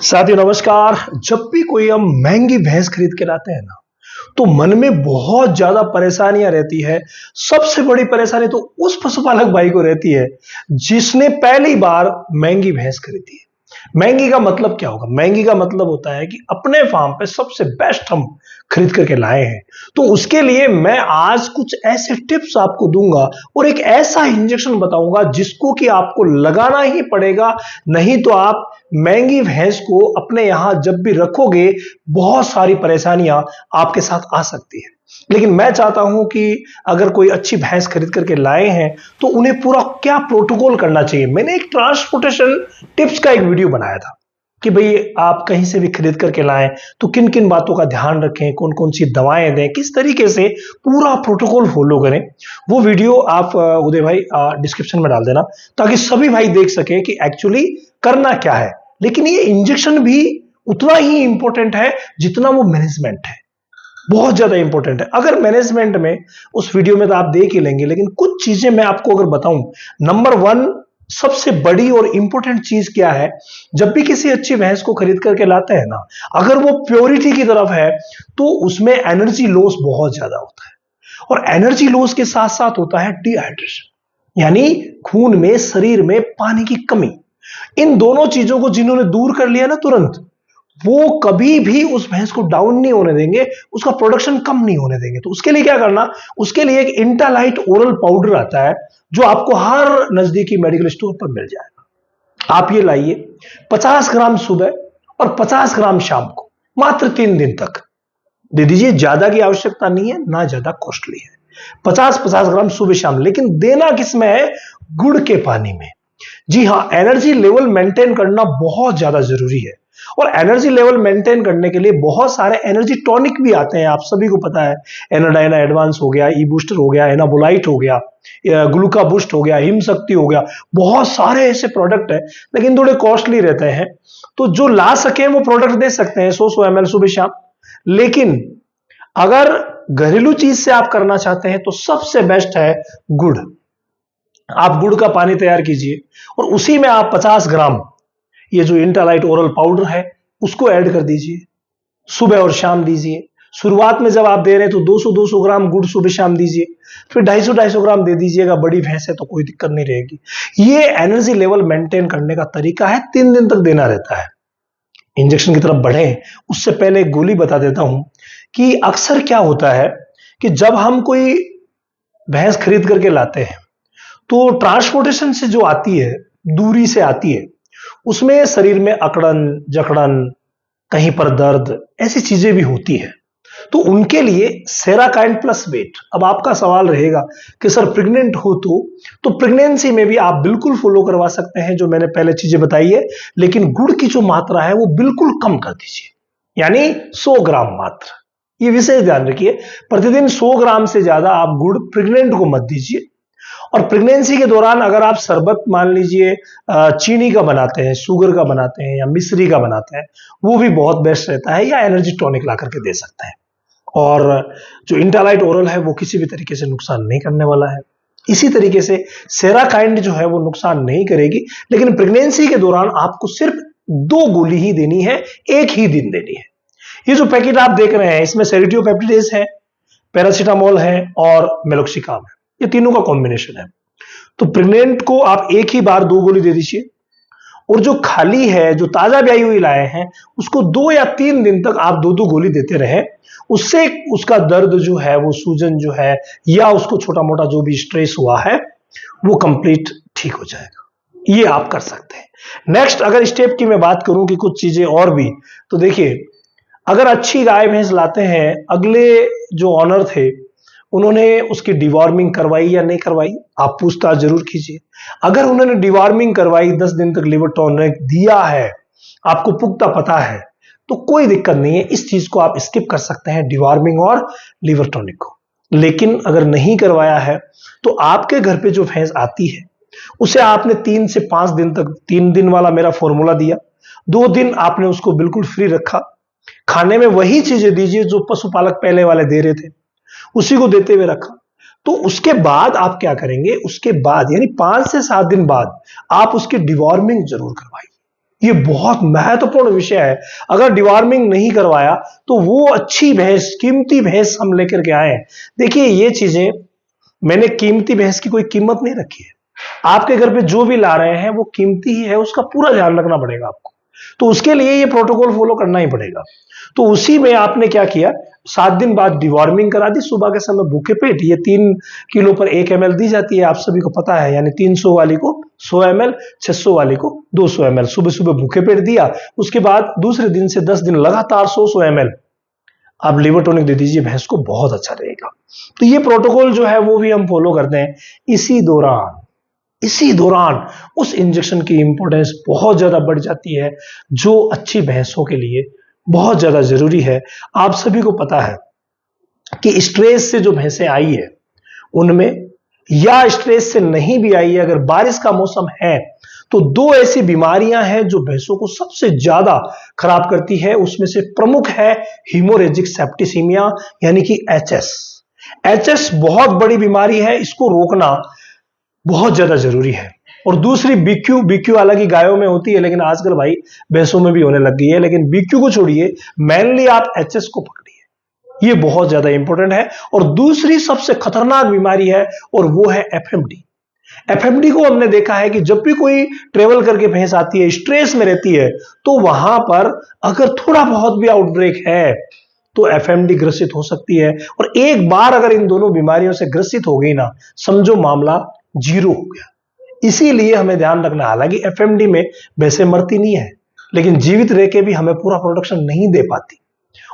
साथियों नमस्कार। जब भी कोई हम महंगी भैंस खरीद के लाते हैं ना, तो मन में बहुत ज्यादा परेशानियां रहती है। सबसे बड़ी परेशानी तो उस पशुपालक भाई को रहती है जिसने पहली बार महंगी भैंस खरीदी है। महंगी का मतलब क्या होगा? महंगी का मतलब होता है कि अपने फार्म पे सबसे बेस्ट हम खरीद करके लाए हैं। तो उसके लिए मैं आज कुछ ऐसे टिप्स आपको दूंगा और एक ऐसा इंजेक्शन बताऊंगा जिसको कि आपको लगाना ही पड़ेगा, नहीं तो आप महंगी भैंस को अपने यहां जब भी रखोगे बहुत सारी परेशानियां आपके साथ आ सकती है। लेकिन मैं चाहता हूं कि अगर कोई अच्छी भैंस खरीद करके लाए हैं तो उन्हें पूरा क्या प्रोटोकॉल करना चाहिए। मैंने एक ट्रांसपोर्टेशन टिप्स का एक वीडियो बनाया था कि भाई आप कहीं से भी खरीद करके लाएं तो किन किन बातों का ध्यान रखें, कौन कौन सी दवाएं दें, किस तरीके से पूरा प्रोटोकॉल फॉलो करें। वो वीडियो आप उदय भाई डिस्क्रिप्शन में डाल देना ताकि सभी भाई देख सके कि एक्चुअली करना क्या है। लेकिन ये इंजेक्शन भी उतना ही इंपॉर्टेंट है जितना वो मैनेजमेंट है, बहुत ज्यादा इंपॉर्टेंट है। अगर मैनेजमेंट में उस वीडियो में तो आप देख ही लेंगे, लेकिन कुछ चीजें मैं आपको अगर बताऊं। नंबर वन, सबसे बड़ी और इंपॉर्टेंट चीज क्या है? जब भी किसी अच्छी भैंस को खरीद करके लाते हैं ना, अगर वो प्योरिटी की तरफ है तो उसमें एनर्जी लॉस बहुत ज्यादा होता है। और एनर्जी लॉस के साथ साथ होता है डिहाइड्रेशन, यानी खून में, शरीर में पानी की कमी। इन दोनों चीजों को जिन्होंने दूर कर लिया ना तुरंत, वो कभी भी उस भैंस को डाउन नहीं होने देंगे, उसका प्रोडक्शन कम नहीं होने देंगे। तो उसके लिए क्या करना? उसके लिए एक इंटालाइट ओरल पाउडर आता है जो आपको हर नजदीकी मेडिकल स्टोर पर मिल जाएगा। आप ये लाइए, 50 ग्राम सुबह और 50 ग्राम शाम को, मात्र 3 दिन तक दे दीजिए। ज्यादा की आवश्यकता नहीं है, ना ज्यादा कॉस्टली है। 50-50 ग्राम सुबह शाम, लेकिन देना किसमें है? गुड़ के पानी में। जी हां, एनर्जी लेवल मेंटेन करना बहुत ज्यादा जरूरी है। और एनर्जी लेवल मेंटेन करने के लिए बहुत सारे एनर्जी टॉनिक भी आते हैं, आप सभी को पता है। एनाडाइना एडवांस हो गया, ई बूस्टर हो गया, एनाबोलाइट हो गया, ग्लूका बूस्ट हो गया, हिम शक्ति हो गया। बहुत सारे ऐसे प्रोडक्ट है, लेकिन थोड़े कॉस्टली रहते हैं। तो जो ला सके वो प्रोडक्ट दे सकते हैं 100-100 ml सुबह शाम। लेकिन अगर घरेलू चीज से आप करना चाहते हैं तो सबसे बेस्ट है गुड़। आप गुड़ का पानी तैयार कीजिए और उसी में आप 50 ग्राम ये जो इंटालाइट ओरल पाउडर है उसको ऐड कर दीजिए। सुबह और शाम दीजिए। शुरुआत में जब आप दे रहे हैं तो 200-200 ग्राम गुड़ सुबह शाम दीजिए, फिर 250-250 ग्राम दे दीजिएगा। बड़ी भैंस है तो कोई दिक्कत नहीं रहेगी। ये एनर्जी लेवल मेंटेन करने का तरीका है, 3 दिन तक देना रहता है। इंजेक्शन की तरफ बढ़े उससे पहले एक गोली बता देता हूं कि अक्सर क्या होता है कि जब हम कोई भैंस खरीद करके लाते हैं तो ट्रांसपोर्टेशन से जो आती है, दूरी से आती है, उसमें शरीर में अकड़न जकड़न, कहीं पर दर्द, ऐसी चीजें भी होती है। तो उनके लिए सेराकाइन प्लस वेट। अब आपका सवाल रहेगा कि सर प्रेग्नेंट हो तो प्रेगनेंसी में भी आप बिल्कुल फॉलो करवा सकते हैं जो मैंने पहले चीजें बताई है, लेकिन गुड़ की जो मात्रा है वो बिल्कुल कम कर दीजिए, यानी 100 ग्राम मात्र। ये विशेष ध्यान रखिए, प्रतिदिन 100 ग्राम से ज्यादा आप गुड़ प्रेग्नेंट को मत दीजिए। और प्रेगनेंसी के दौरान अगर आप शरबत मान लीजिए चीनी का बनाते हैं, शुगर का बनाते हैं या मिश्री का बनाते हैं, वो भी बहुत बेस्ट रहता है, या एनर्जी टॉनिक ला करके दे सकते हैं। और जो इंटालाइट ओरल है वो किसी भी तरीके से नुकसान नहीं करने वाला है। इसी तरीके से सेराकाइंड जो है वो नुकसान नहीं करेगी, लेकिन प्रेगनेंसी के दौरान आपको सिर्फ 2 गोली ही देनी है, एक ही दिन देनी है। ये जो पैकेट आप देख रहे हैं इसमें सेरिटियोपेप्टिडेज है, पैरासीटामोल है और मेलोक्सिकाम है। ये तीनों का कॉम्बिनेशन है। तो प्रेग्नेंट को आप एक ही बार 2 गोली दे दीजिए, और जो खाली है, जो ताजा ब्याई हुई लाए हैं, उसको 2 या 3 दिन तक आप 2-2 गोली देते रहे। उससे उसका दर्द जो है, वो सूजन जो है, या उसको छोटा मोटा जो भी स्ट्रेस हुआ है वो कंप्लीट ठीक हो जाएगा। ये आप कर सकते हैं। नेक्स्ट अगर स्टेप की मैं बात करूं कि कुछ चीजें और भी, तो देखिए, अगर अच्छी गाय भैंस लाते हैं, अगले जो ऑनर थे उन्होंने उसकी डिवॉर्मिंग करवाई या नहीं करवाई, आप पूछताछ जरूर कीजिए। अगर उन्होंने डिवॉर्मिंग करवाई, 10 दिन तक लिवर टॉनिक दिया है, आपको पुख्ता पता है, तो कोई दिक्कत नहीं है, इस चीज को आप स्किप कर सकते हैं, डिवॉर्मिंग और लिवर टॉनिक को। लेकिन अगर नहीं करवाया है तो आपके घर पे जो भैंस आती है उसे आपने 3 से 5 दिन तक, 3 दिन वाला मेरा फॉर्मूला दिया, 2 दिन आपने उसको बिल्कुल फ्री रखा, खाने में वही चीजें दीजिए जो पशुपालक पहले वाले दे रहे थे, उसी को देते हुए रखा। तो उसके बाद आप क्या करेंगे? उसके बाद यानी 5 से 7 दिन बाद आप उसकी डिवॉर्मिंग जरूर करवाइए। ये बहुत महत्वपूर्ण विषय है। अगर डिवॉर्मिंग नहीं करवाया तो वो अच्छी भैंस, कीमती भैंस हम लेकर के आए। देखिए ये चीजें, मैंने कीमती भैंस की कोई कीमत नहीं रखी है। आपके घर पे जो भी ला रहे हैं वो कीमती ही है, उसका पूरा ध्यान रखना पड़ेगा आपको। तो उसके लिए ये प्रोटोकॉल फॉलो करना ही पड़ेगा। तो उसी में आपने क्या किया, 7 दिन बाद डिवॉर्मिंग करा दी। सुबह के समय भूखे पेट, ये 3 किलो पर 1 ml दी जाती है, आप सभी को पता है। यानी 300 वाली को 100 ml, 600 वाली को 200 ml सुबह सुबह भूखे पेट दिया। उसके बाद दूसरे दिन से 10 दिन लगातार 100 ml आप लिवर टॉनिक दे दीजिए, भैंस को बहुत अच्छा रहेगा। तो ये प्रोटोकॉल जो है वो भी हम फॉलो करते हैं। इसी दौरान उस इंजेक्शन की इंपॉर्टेंस बहुत ज्यादा बढ़ जाती है, जो अच्छी भैंसों के लिए बहुत ज्यादा जरूरी है। आप सभी को पता है कि स्ट्रेस से जो भैंसें आई है उनमें, या स्ट्रेस से नहीं भी आई है, अगर बारिश का मौसम है तो 2 ऐसी बीमारियां हैं जो भैंसों को सबसे ज्यादा खराब करती है। उसमें से प्रमुख है हीमोरेजिक सेप्टिसीमिया, यानी कि एचएस। एचएस बहुत बड़ी बीमारी है, इसको रोकना बहुत ज्यादा जरूरी है। और दूसरी बीक्यू। बीक्यू हालांकि गायों में होती है, लेकिन आजकल भाई भैंसों में भी होने लग गई है। लेकिन बीक्यू को छोड़िए, मेनली आप एचएस को पकड़िए, ये बहुत ज्यादा इंपॉर्टेंट है। और दूसरी सबसे खतरनाक बीमारी है और वो है एफएमडी। एफएमडी को हमने देखा है कि जब भी कोई ट्रेवल करके भैंस आती है, स्ट्रेस में रहती है, तो वहां पर अगर थोड़ा बहुत भी आउटब्रेक है तो एफएमडी ग्रसित हो सकती है। और एक बार अगर इन दोनों बीमारियों से ग्रसित हो गई ना, समझो मामला जीरो हो गया। इसीलिए हमें ध्यान रखना, हालांकि एफएमडी में भैंसें मरती नहीं है, लेकिन जीवित रह के भी हमें पूरा प्रोटेक्शन नहीं दे पाती।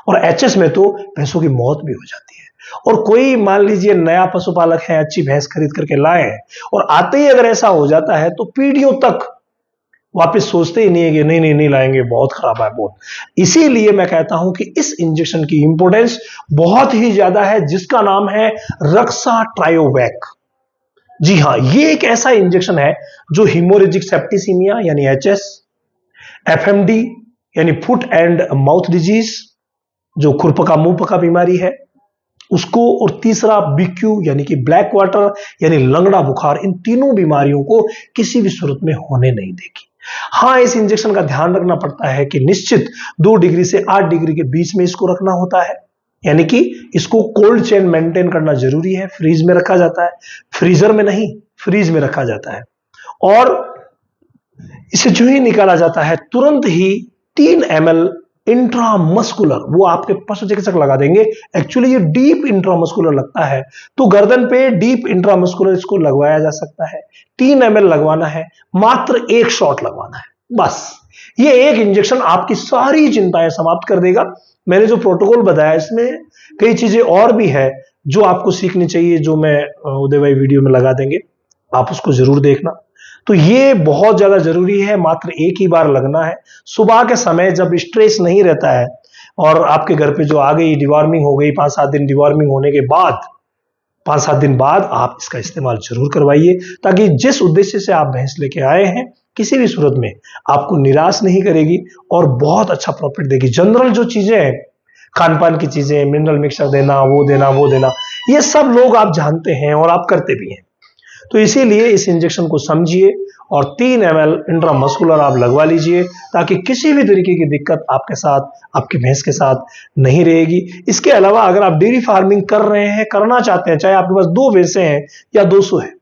और एचएस में तो भैंसों की मौत भी हो जाती है। और कोई मान लीजिए नया पशुपालक है, अच्छी भैंस खरीद करके लाए हैं, और आते ही अगर ऐसा हो जाता है तो पीढ़ियों तक वापस सोचते ही नहीं है कि नहीं नहीं नहीं लाएंगे, बहुत खराब है बहुत। इसीलिए मैं कहता हूं कि इस इंजेक्शन की इंपोर्टेंस बहुत ही ज्यादा है, जिसका नाम है रक्सा ट्रायोवैक। जी हां, ये एक ऐसा इंजेक्शन है जो हीमोरेजिक सेप्टिसीमिया यानी एचएस, एफएमडी यानी फुट एंड माउथ डिजीज, जो खुरपका मुंह पका बीमारी है उसको, और तीसरा बीक्यू यानी कि ब्लैक वाटर यानी लंगड़ा बुखार, इन तीनों बीमारियों को किसी भी सूरत में होने नहीं देगी। हां, इस इंजेक्शन का ध्यान रखना पड़ता है कि निश्चित 2 डिग्री से 8 डिग्री के बीच में इसको रखना होता है। यानी कि इसको कोल्ड चेन मेंटेन करना जरूरी है, फ्रीज में रखा जाता है, फ्रीजर में नहीं, फ्रीज में रखा जाता है। और इसे जो ही निकाला जाता है तुरंत ही 3 ml इंट्रामस्कुलर, वो आपके पशु चिकित्सक लगा देंगे। एक्चुअली ये डीप इंट्रामस्कुलर लगता है, तो गर्दन पे डीप इंट्रामस्कुलर इसको लगवाया जा सकता है। 3 ml लगवाना है, मात्र 1 शॉट लगवाना है, बस। ये एक इंजेक्शन आपकी सारी चिंताएं समाप्त कर देगा। मैंने जो प्रोटोकॉल बताया इसमें कई चीजें और भी है जो आपको सीखनी चाहिए, जो मैं उदय भाई वीडियो में लगा देंगे, आप उसको जरूर देखना। तो ये बहुत ज्यादा जरूरी है, मात्र 1 ही बार लगना है। सुबह के समय जब स्ट्रेस नहीं रहता है और आपके घर पे जो आ गई, डिवॉर्मिंग हो गई, 5-7 दिन डिवॉर्मिंग होने के बाद, 5-7 दिन बाद आप इसका इस्तेमाल जरूर करवाइए, ताकि जिस उद्देश्य से आप भैंस लेके आए हैं किसी भी सूरत में आपको निराश नहीं करेगी और बहुत अच्छा प्रॉफिट देगी। जनरल जो चीजें हैं, खान पान की चीजें, मिनरल मिक्सचर देना, वो देना, ये सब लोग आप जानते हैं और आप करते भी हैं। तो इसीलिए इस इंजेक्शन को समझिए और 3 ml इंट्रामस्कुलर आप लगवा लीजिए, ताकि किसी भी तरीके की दिक्कत आपके साथ, आपकी भैंस के साथ नहीं रहेगी। इसके अलावा अगर आप डेयरी फार्मिंग कर रहे हैं, करना चाहते हैं, चाहे आपके पास 2 भैंसें हैं या 200 है,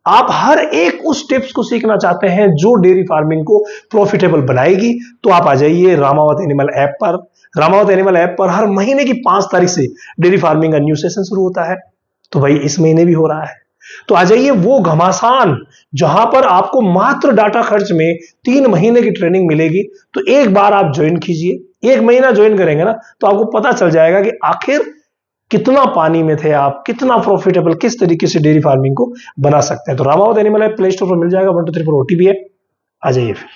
आप हर एक उस टिप्स को सीखना चाहते हैं जो डेयरी फार्मिंग को प्रॉफिटेबल बनाएगी, तो आप आ जाइए रामावत एनिमल ऐप पर। रामावत एनिमल ऐप पर हर महीने की 5 तारीख से डेयरी फार्मिंग का न्यू सेशन शुरू होता है। तो भाई इस महीने भी हो रहा है, तो आ जाइए वो घमासान, जहां पर आपको मात्र डाटा खर्च में 3 महीने की ट्रेनिंग मिलेगी। तो एक बार आप ज्वाइन कीजिए, 1 महीना ज्वाइन करेंगे ना, तो आपको पता चल जाएगा कि आखिर कितना पानी में थे आप, कितना प्रॉफिटेबल, किस तरीके से डेयरी फार्मिंग को बना सकते हैं। तो Ramawat animal app play store पर मिल जाएगा, 1 2 3 4 OTP है, आ जाइए फिर।